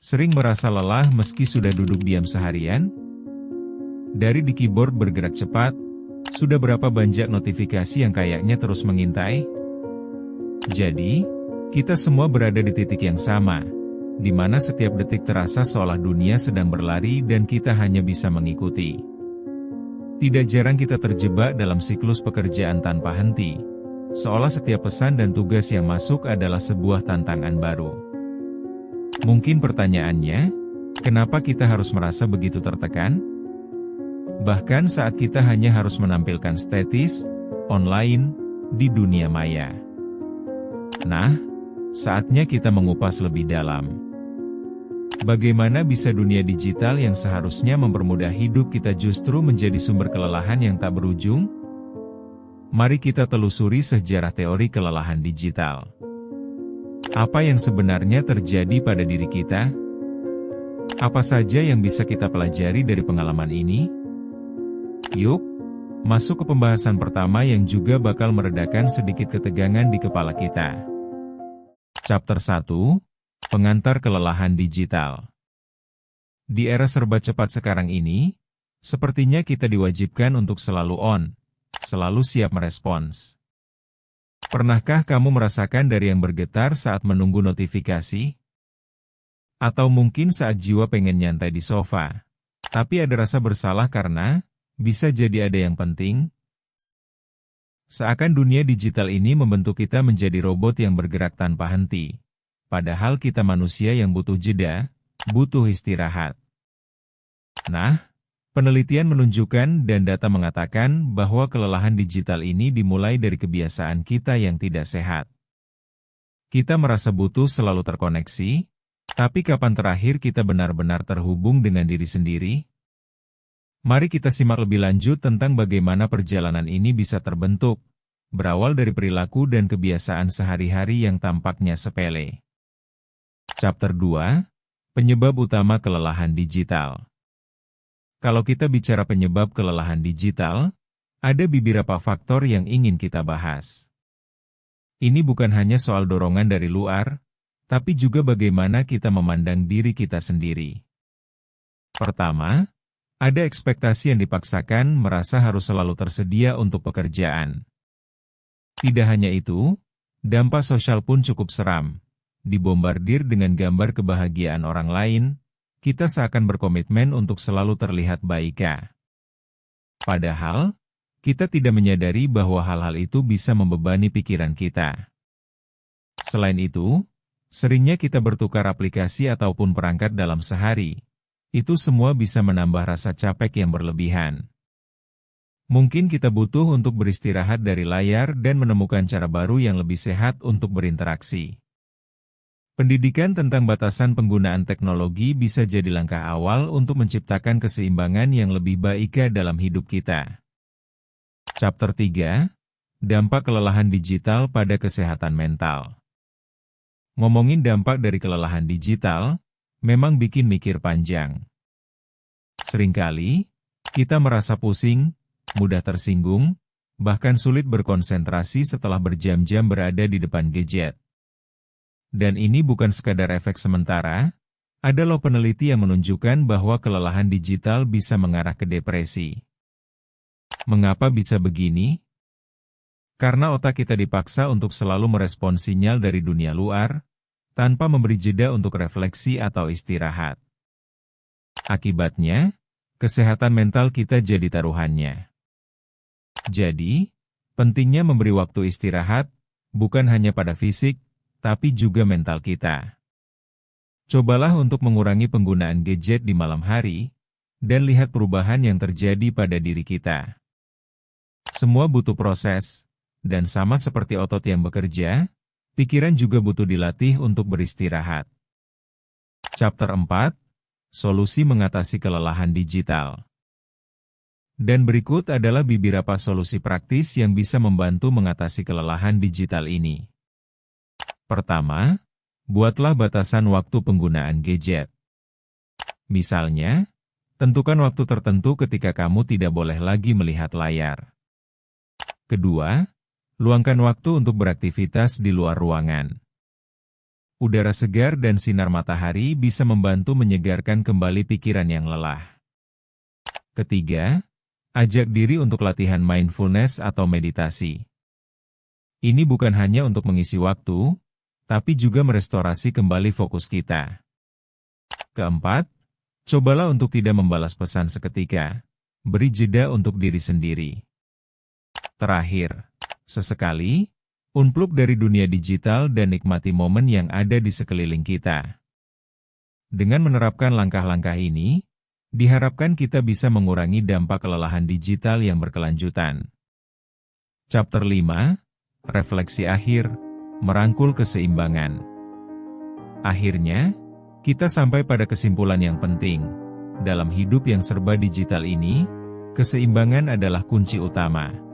Sering merasa lelah meski sudah duduk diam seharian? Dari di keyboard bergerak cepat, sudah berapa banyak notifikasi yang kayaknya terus mengintai? Jadi, kita semua berada di titik yang sama, di mana setiap detik terasa seolah dunia sedang berlari dan kita hanya bisa mengikuti. Tidak jarang kita terjebak dalam siklus pekerjaan tanpa henti, seolah setiap pesan dan tugas yang masuk adalah sebuah tantangan baru. Mungkin pertanyaannya, kenapa kita harus merasa begitu tertekan? Bahkan saat kita hanya harus menampilkan status online di dunia maya. Nah, saatnya kita mengupas lebih dalam. Bagaimana bisa dunia digital yang seharusnya mempermudah hidup kita justru menjadi sumber kelelahan yang tak berujung? Mari kita telusuri sejarah teori kelelahan digital. Apa yang sebenarnya terjadi pada diri kita? Apa saja yang bisa kita pelajari dari pengalaman ini? Yuk, masuk ke pembahasan pertama yang juga bakal meredakan sedikit ketegangan di kepala kita. Chapter 1, Pengantar Kelelahan Digital. Di era serba cepat sekarang ini, sepertinya kita diwajibkan untuk selalu on, selalu siap merespons. Pernahkah kamu merasakan dari yang bergetar saat menunggu notifikasi? Atau mungkin saat jiwa pengen nyantai di sofa, tapi ada rasa bersalah karena bisa jadi ada yang penting? Seakan dunia digital ini membentuk kita menjadi robot yang bergerak tanpa henti. Padahal kita manusia yang butuh jeda, butuh istirahat. Nah, penelitian menunjukkan dan data mengatakan bahwa kelelahan digital ini dimulai dari kebiasaan kita yang tidak sehat. Kita merasa butuh selalu terkoneksi, tapi kapan terakhir kita benar-benar terhubung dengan diri sendiri? Mari kita simak lebih lanjut tentang bagaimana perjalanan ini bisa terbentuk, berawal dari perilaku dan kebiasaan sehari-hari yang tampaknya sepele. Chapter 2, Penyebab Utama Kelelahan Digital. Kalau kita bicara penyebab kelelahan digital, ada beberapa faktor yang ingin kita bahas. Ini bukan hanya soal dorongan dari luar, tapi juga bagaimana kita memandang diri kita sendiri. Pertama, ada ekspektasi yang dipaksakan merasa harus selalu tersedia untuk pekerjaan. Tidak hanya itu, dampak sosial pun cukup seram. Dibombardir dengan gambar kebahagiaan orang lain, kita seakan berkomitmen untuk selalu terlihat baik. Padahal, kita tidak menyadari bahwa hal-hal itu bisa membebani pikiran kita. Selain itu, seringnya kita bertukar aplikasi ataupun perangkat dalam sehari. Itu semua bisa menambah rasa capek yang berlebihan. Mungkin kita butuh untuk beristirahat dari layar dan menemukan cara baru yang lebih sehat untuk berinteraksi. Pendidikan tentang batasan penggunaan teknologi bisa jadi langkah awal untuk menciptakan keseimbangan yang lebih baik dalam hidup kita. Chapter 3, Dampak Kelelahan Digital pada Kesehatan Mental. Ngomongin dampak dari kelelahan digital, memang bikin mikir panjang. Seringkali, kita merasa pusing, mudah tersinggung, bahkan sulit berkonsentrasi setelah berjam-jam berada di depan gadget. Dan ini bukan sekadar efek sementara, ada loh peneliti yang menunjukkan bahwa kelelahan digital bisa mengarah ke depresi. Mengapa bisa begini? Karena otak kita dipaksa untuk selalu merespons sinyal dari dunia luar, tanpa memberi jeda untuk refleksi atau istirahat. Akibatnya, kesehatan mental kita jadi taruhannya. Jadi, pentingnya memberi waktu istirahat, bukan hanya pada fisik, tapi juga mental kita. Cobalah untuk mengurangi penggunaan gadget di malam hari, dan lihat perubahan yang terjadi pada diri kita. Semua butuh proses, dan sama seperti otot yang bekerja, pikiran juga butuh dilatih untuk beristirahat. Chapter 4, Solusi Mengatasi Kelelahan Digital. Dan berikut adalah beberapa solusi praktis yang bisa membantu mengatasi kelelahan digital ini. Pertama, buatlah batasan waktu penggunaan gadget. Misalnya, tentukan waktu tertentu ketika kamu tidak boleh lagi melihat layar. Kedua, luangkan waktu untuk beraktivitas di luar ruangan. Udara segar dan sinar matahari bisa membantu menyegarkan kembali pikiran yang lelah. Ketiga, ajak diri untuk latihan mindfulness atau meditasi. Ini bukan hanya untuk mengisi waktu, tapi juga merestorasi kembali fokus kita. Keempat, cobalah untuk tidak membalas pesan seketika. Beri jeda untuk diri sendiri. Terakhir, sesekali, unplug dari dunia digital dan nikmati momen yang ada di sekeliling kita. Dengan menerapkan langkah-langkah ini, diharapkan kita bisa mengurangi dampak kelelahan digital yang berkelanjutan. Chapter 5, Refleksi Akhir, Merangkul Keseimbangan. Akhirnya, kita sampai pada kesimpulan yang penting. Dalam hidup yang serba digital ini, keseimbangan adalah kunci utama.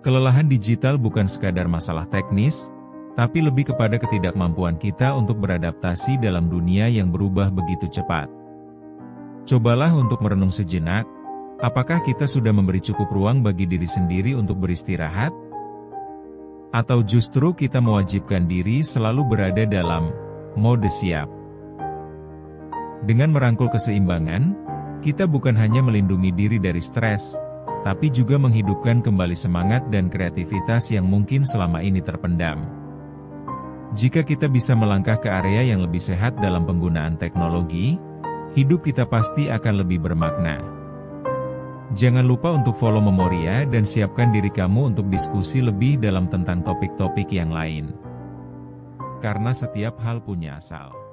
Kelelahan digital bukan sekadar masalah teknis, tapi lebih kepada ketidakmampuan kita untuk beradaptasi dalam dunia yang berubah begitu cepat. Cobalah untuk merenung sejenak, apakah kita sudah memberi cukup ruang bagi diri sendiri untuk beristirahat? Atau justru kita mewajibkan diri selalu berada dalam mode siap? Dengan merangkul keseimbangan, kita bukan hanya melindungi diri dari stres, tapi juga menghidupkan kembali semangat dan kreativitas yang mungkin selama ini terpendam. Jika kita bisa melangkah ke area yang lebih sehat dalam penggunaan teknologi, hidup kita pasti akan lebih bermakna. Jangan lupa untuk follow Memoria dan siapkan diri kamu untuk diskusi lebih dalam tentang topik-topik yang lain. Karena setiap hal punya asal.